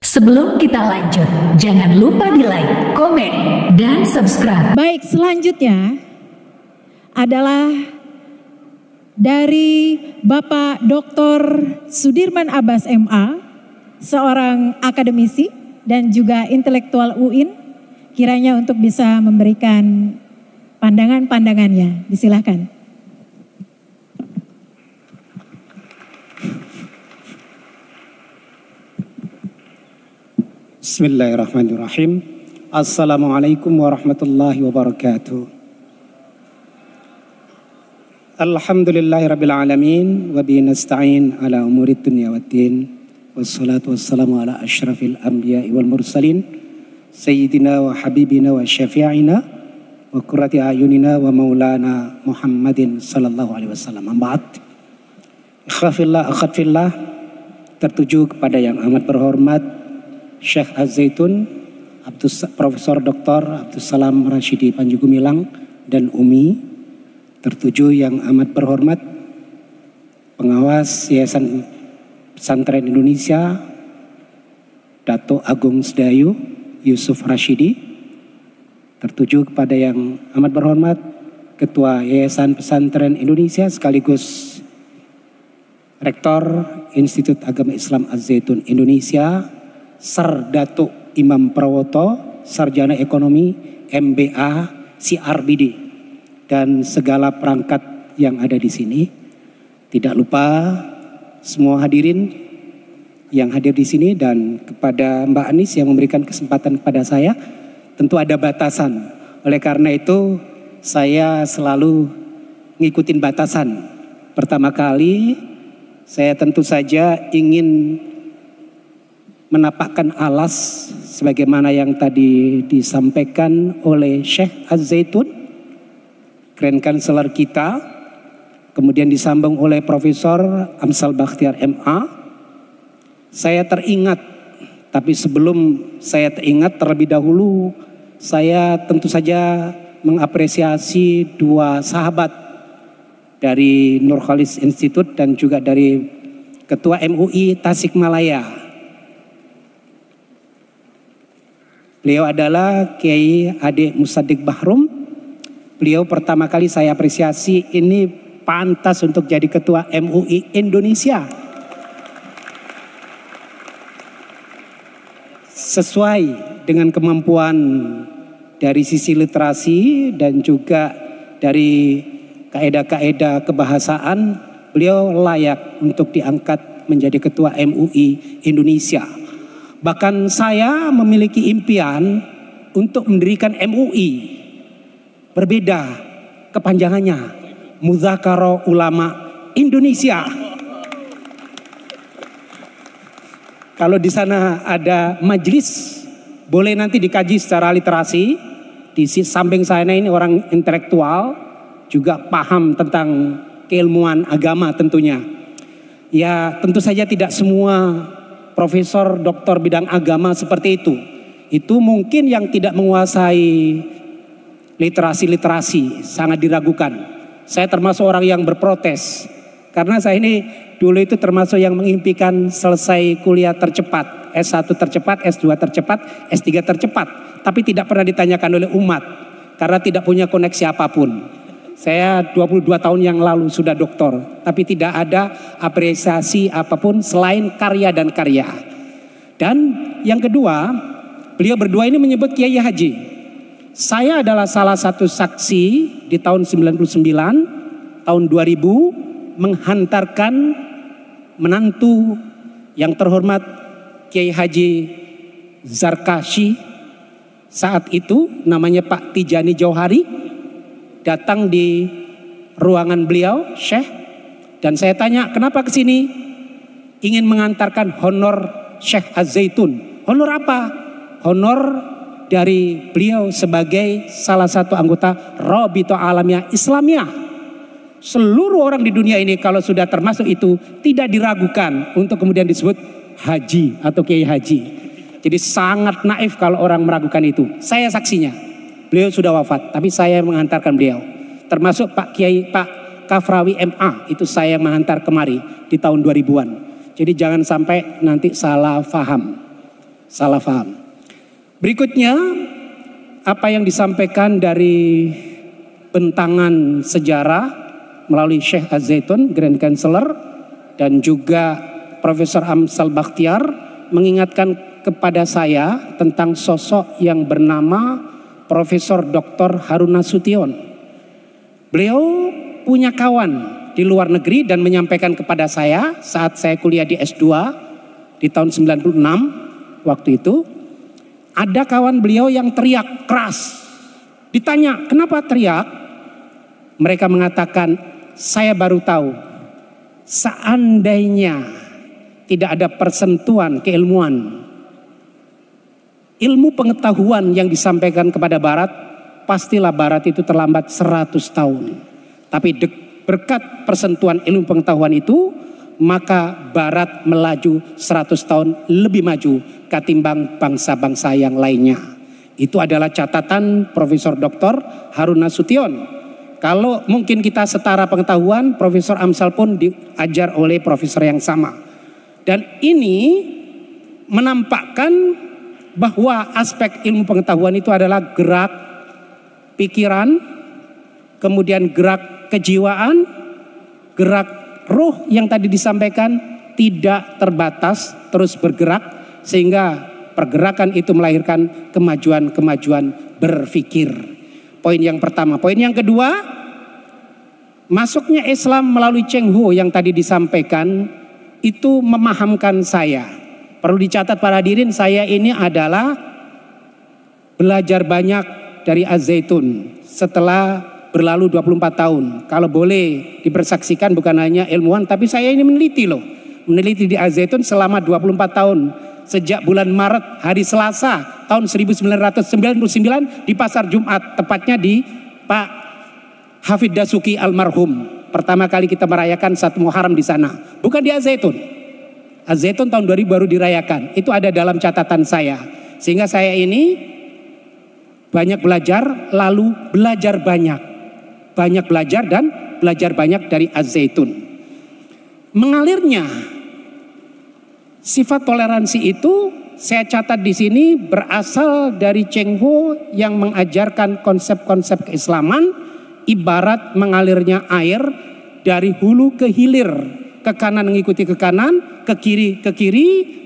Sebelum kita lanjut, jangan lupa di like, komen, dan subscribe. Baik, selanjutnya adalah dari Bapak Dr. Sudirman Abbas MA, seorang akademisi dan juga intelektual UIN, kiranya untuk bisa memberikan pandangan-pandangannya. Disilahkan. Bismillahirrahmanirrahim. Assalamualaikum warahmatullahi wabarakatuh. Alhamdulillahirabbil alamin wa bihi nasta'in ala umurid dunya waddin. Wassalatu wassalamu ala asyrafil anbiya'i wal mursalin sayyidina wa habibina wa syafi'ina wa qurrati ayunina wa maulana Muhammadin sallallahu alaihi wasallam. Amba'ad. Ikhwafillah akhwatfillah, tertuju kepada yang amat berhormat Syekh Az-Zaitun, Profesor Dr. Abdus Salam Rashidi Panji Gumilang dan Umi, tertuju yang amat berhormat Pengawas Yayasan Pesantren Indonesia Dato Agung Sedayu Yusuf Rashidi, tertuju kepada yang amat berhormat Ketua Yayasan Pesantren Indonesia sekaligus Rektor Institut Agama Islam Az-Zaitun Indonesia, Sar Datuk Imam Prawoto, Sarjana Ekonomi, MBA, CRBD, dan segala perangkat yang ada di sini. Tidak lupa semua hadirin yang hadir di sini dan kepada Mbak Anis yang memberikan kesempatan kepada saya. Tentu ada batasan. Oleh karena itu saya selalu ngikutin batasan. Pertama kali saya tentu saja ingin menapakkan alas sebagaimana yang tadi disampaikan oleh Syekh Az-Zaitun, Grand Counselor kita, kemudian disambung oleh Profesor Amsal Bakhtiar MA. Saya teringat, tapi sebelum saya teringat terlebih dahulu, saya tentu saja mengapresiasi dua sahabat dari Nurkhalis Institute dan juga dari Ketua MUI Tasikmalaya. Beliau adalah Kiai Ade Musaddiq Bahrum. Beliau pertama kali saya apresiasi, ini pantas untuk jadi Ketua MUI Indonesia. Sesuai dengan kemampuan dari sisi literasi dan juga dari kaedah-kaedah kebahasaan, beliau layak untuk diangkat menjadi Ketua MUI Indonesia. Bahkan saya memiliki impian untuk mendirikan MUI. Berbeda kepanjangannya, Mudzakarah Ulama Indonesia. Kalau di sana ada majelis, boleh nanti dikaji secara literasi. Di samping sana ini orang intelektual, juga paham tentang keilmuan agama tentunya. Ya tentu saja tidak semua profesor doktor bidang agama seperti itu. Itu mungkin yang tidak menguasai literasi sangat diragukan. Saya termasuk orang yang berprotes karena saya ini dulu itu termasuk yang mengimpikan selesai kuliah tercepat, S1 tercepat, S2 tercepat, S3 tercepat, tapi tidak pernah ditanyakan oleh umat karena tidak punya koneksi apapun. Saya 22 tahun yang lalu sudah doktor, tapi tidak ada apresiasi apapun selain karya dan karya. Dan yang kedua, beliau berdua ini menyebut Kiai Haji. Saya adalah salah satu saksi di tahun 99, tahun 2000 menghantarkan menantu yang terhormat Kiai Haji Zarkashi, saat itu namanya Pak Tijani Jauhari, datang di ruangan beliau, Syekh, dan saya tanya, kenapa ke sini? Ingin mengantarkan honor Syekh Az-Zaitun. Honor apa? Honor dari beliau sebagai salah satu anggota Rabithah Alamiah Islamiyah. Seluruh orang di dunia ini kalau sudah termasuk itu tidak diragukan untuk kemudian disebut haji atau Kiai Haji. Jadi sangat naif kalau orang meragukan itu. Saya saksinya. Beliau sudah wafat, tapi saya mengantarkan beliau. Termasuk Pak Kiai, Pak Kafrawi MA, itu saya yang menghantar kemari di tahun 2000-an. Jadi jangan sampai nanti salah faham. Berikutnya apa yang disampaikan dari bentangan sejarah melalui Syekh Az-Zaitun, Grand Counselor, dan juga Profesor Amsal Bakhtiar mengingatkan kepada saya tentang sosok yang bernama Profesor Dr. Harun Nasution. Beliau punya kawan di luar negeri dan menyampaikan kepada saya saat saya kuliah di S2 di tahun 96 waktu itu, ada kawan beliau yang teriak keras. Ditanya, kenapa teriak? Mereka mengatakan, saya baru tahu, seandainya tidak ada persentuhan keilmuan, ilmu pengetahuan yang disampaikan kepada Barat, pastilah Barat itu terlambat 100 tahun. Tapi berkat persentuhan ilmu pengetahuan itu, maka Barat melaju 100 tahun lebih maju ketimbang bangsa-bangsa yang lainnya. Itu adalah catatan Profesor Dr. Harun Nasution. Kalau mungkin kita setara pengetahuan, Profesor Amsal pun diajar oleh profesor yang sama. Dan ini menampakkan bahwa aspek ilmu pengetahuan itu adalah gerak pikiran, kemudian gerak kejiwaan, gerak roh yang tadi disampaikan tidak terbatas, terus bergerak, sehingga pergerakan itu melahirkan kemajuan-kemajuan berpikir. Poin yang pertama. Poin yang kedua, masuknya Islam melalui Cheng Ho yang tadi disampaikan itu memahamkan saya. Perlu dicatat para hadirin, saya ini adalah belajar banyak dari Az-Zaitun setelah berlalu 24 tahun. Kalau boleh dipersaksikan, bukan hanya ilmuwan, tapi saya ini meneliti loh. Meneliti di Az-Zaitun selama 24 tahun. Sejak bulan Maret, hari Selasa tahun 1999 di Pasar Jumat, tepatnya di Pak Hafid Dasuki almarhum. Pertama kali kita merayakan 1 Muharram di sana. Bukan di Az-Zaitun. Az-Zaitun tahun 2000 baru dirayakan. Itu ada dalam catatan saya. Sehingga saya ini banyak belajar, lalu belajar banyak. Banyak belajar dan belajar banyak dari Az-Zaitun. Mengalirnya sifat toleransi itu saya catat di sini berasal dari Cheng Ho yang mengajarkan konsep-konsep keislaman ibarat mengalirnya air dari hulu ke hilir. Ke kanan mengikuti ke kanan, ke kiri,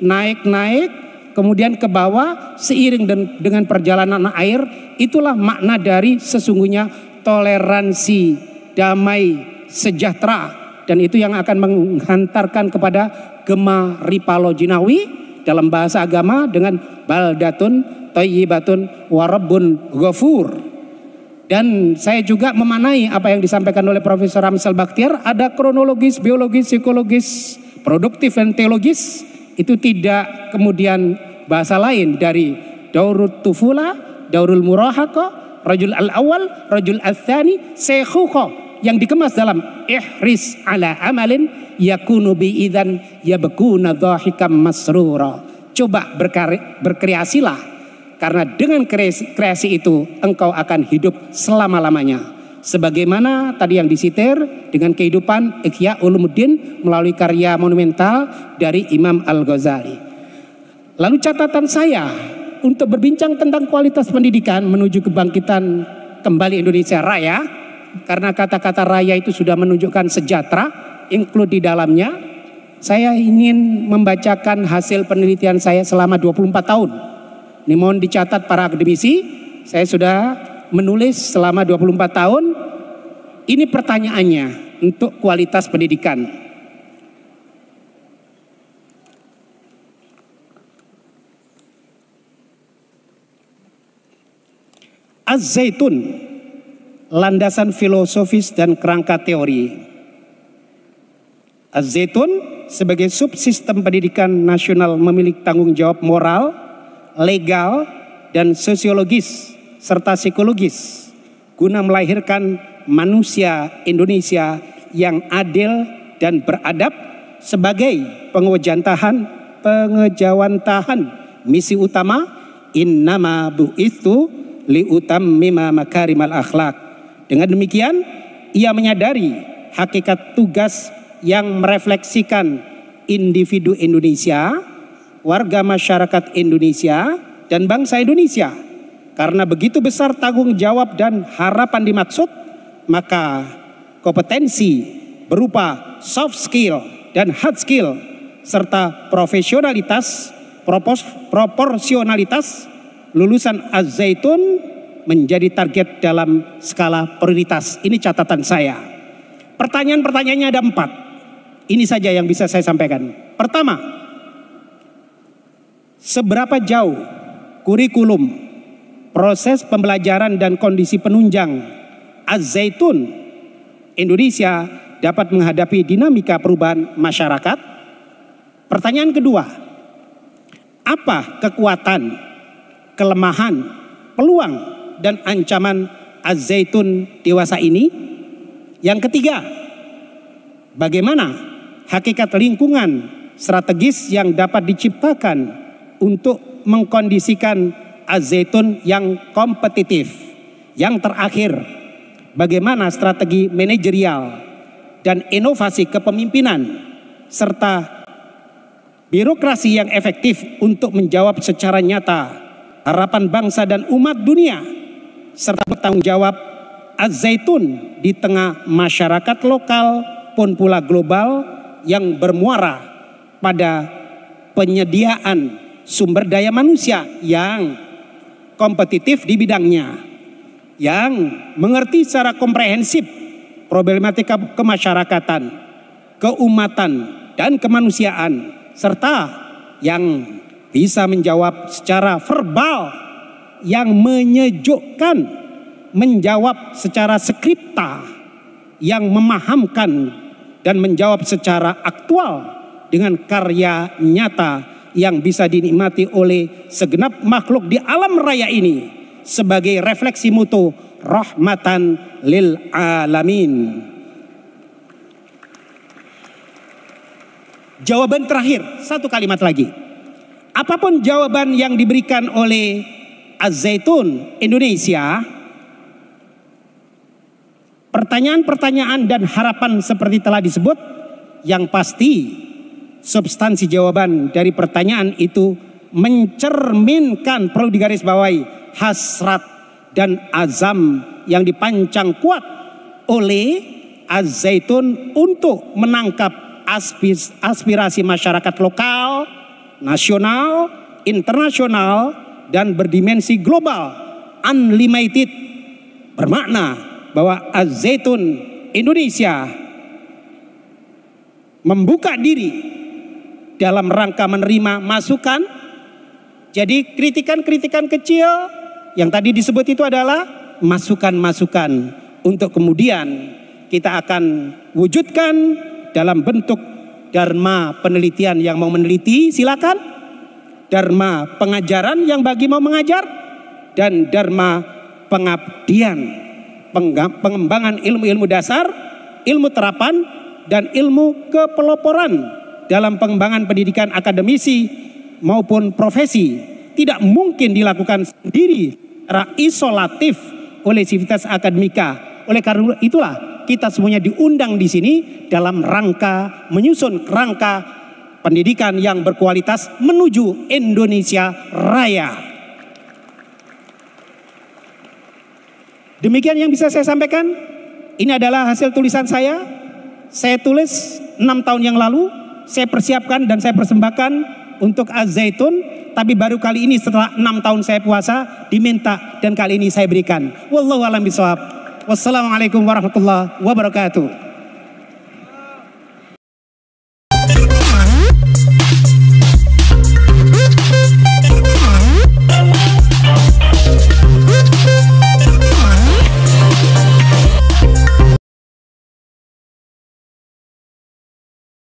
naik, kemudian ke bawah seiring dengan perjalanan air. Itulah makna dari sesungguhnya toleransi, damai, sejahtera, dan itu yang akan menghantarkan kepada Gema Ripalo Jinawi dalam bahasa agama dengan baldatun thayyibatun wa rabbun ghafur. Dan saya juga memanai apa yang disampaikan oleh Profesor Amsal Bakhtiar, ada kronologis, biologis, psikologis, produktif dan teologis. Itu tidak kemudian bahasa lain dari Daurut Tufula, Daurul Murahaqah, Rajul Al-Awwal, Rajul Al-Thani, Sekhuqa, yang dikemas dalam ihris ala amalin yakunu bi idzan yabkuna dhahikam masrura. Coba berkreasilah, karena dengan kreasi itu engkau akan hidup selama-lamanya. Sebagaimana tadi yang disitir dengan kehidupan Ihya Ulumuddin melalui karya monumental dari Imam Al-Ghazali. Lalu catatan saya untuk berbincang tentang kualitas pendidikan menuju kebangkitan kembali Indonesia Raya. Karena kata-kata raya itu sudah menunjukkan sejahtera, include di dalamnya. Saya ingin membacakan hasil penelitian saya selama 24 tahun. Ini mohon dicatat para akademisi, saya sudah menulis selama 24 tahun. Ini pertanyaannya untuk kualitas pendidikan. Az-Zaitun, landasan filosofis dan kerangka teori. Az-Zaitun sebagai subsistem pendidikan nasional memiliki tanggung jawab moral, legal, dan sosiologis serta psikologis guna melahirkan manusia Indonesia yang adil dan beradab sebagai pengejawantahan misi utama innama bu'itsu liutammima makarimal akhlak. Dengan demikian ia menyadari hakikat tugas yang merefleksikan individu Indonesia, warga masyarakat Indonesia, dan bangsa Indonesia. Karena begitu besar tanggung jawab dan harapan dimaksud, maka kompetensi berupa soft skill dan hard skill serta profesionalitas, proporsionalitas lulusan Az-Zaitun menjadi target dalam skala prioritas. Ini catatan saya. Pertanyaan-pertanyaannya ada 4. Ini saja yang bisa saya sampaikan. Pertama, seberapa jauh kurikulum, proses pembelajaran dan kondisi penunjang Az-Zaitun Indonesia dapat menghadapi dinamika perubahan masyarakat? Pertanyaan kedua, apa kekuatan, kelemahan, peluang, dan ancaman Az-Zaitun dewasa ini? Yang ketiga, bagaimana hakikat lingkungan strategis yang dapat diciptakan untuk mengkondisikan Az-Zaitun yang kompetitif? Yang terakhir, bagaimana strategi manajerial dan inovasi kepemimpinan serta birokrasi yang efektif untuk menjawab secara nyata harapan bangsa dan umat dunia serta bertanggung jawab Az-Zaitun di tengah masyarakat lokal pun pula global yang bermuara pada penyediaan sumber daya manusia yang kompetitif di bidangnya, yang mengerti secara komprehensif problematika kemasyarakatan, keumatan, dan kemanusiaan, serta yang bisa menjawab secara verbal yang menyejukkan, menjawab secara skripta yang memahamkan, dan menjawab secara aktual dengan karya nyata yang bisa dinikmati oleh segenap makhluk di alam raya ini sebagai refleksi mutu rahmatan lil alamin. Jawaban terakhir, satu kalimat lagi. Apapun jawaban yang diberikan oleh Az-Zaitun Indonesia, pertanyaan-pertanyaan dan harapan seperti telah disebut, yang pasti substansi jawaban dari pertanyaan itu mencerminkan, perlu digarisbawahi, hasrat dan azam yang dipancang kuat oleh Az-Zaitun untuk menangkap aspirasi masyarakat lokal, nasional, internasional, dan berdimensi global, unlimited. Bermakna bahwa Az-Zaitun Indonesia membuka diri dalam rangka menerima masukan. Jadi kritikan-kritikan kecil yang tadi disebut itu adalah masukan-masukan untuk kemudian kita akan wujudkan dalam bentuk dharma penelitian yang mau meneliti silakan, dharma pengajaran yang bagi mau mengajar, dan dharma pengabdian, pengembangan ilmu-ilmu dasar, ilmu terapan, dan ilmu kepeloporan dalam pengembangan pendidikan akademisi maupun profesi. Tidak mungkin dilakukan sendiri secara isolatif oleh Sivitas Akademika. Oleh karena itulah kita semuanya diundang di sini dalam rangka menyusun kerangka pendidikan yang berkualitas menuju Indonesia Raya. Demikian yang bisa saya sampaikan. Ini adalah hasil tulisan saya. Saya tulis 6 tahun yang lalu. Saya persiapkan dan saya persembahkan untuk Az-Zaitun. Tapi baru kali ini setelah 6 tahun saya puasa diminta dan kali ini saya berikan. Wallahu a'lam bishawab. Wassalamualaikum warahmatullahi wabarakatuh.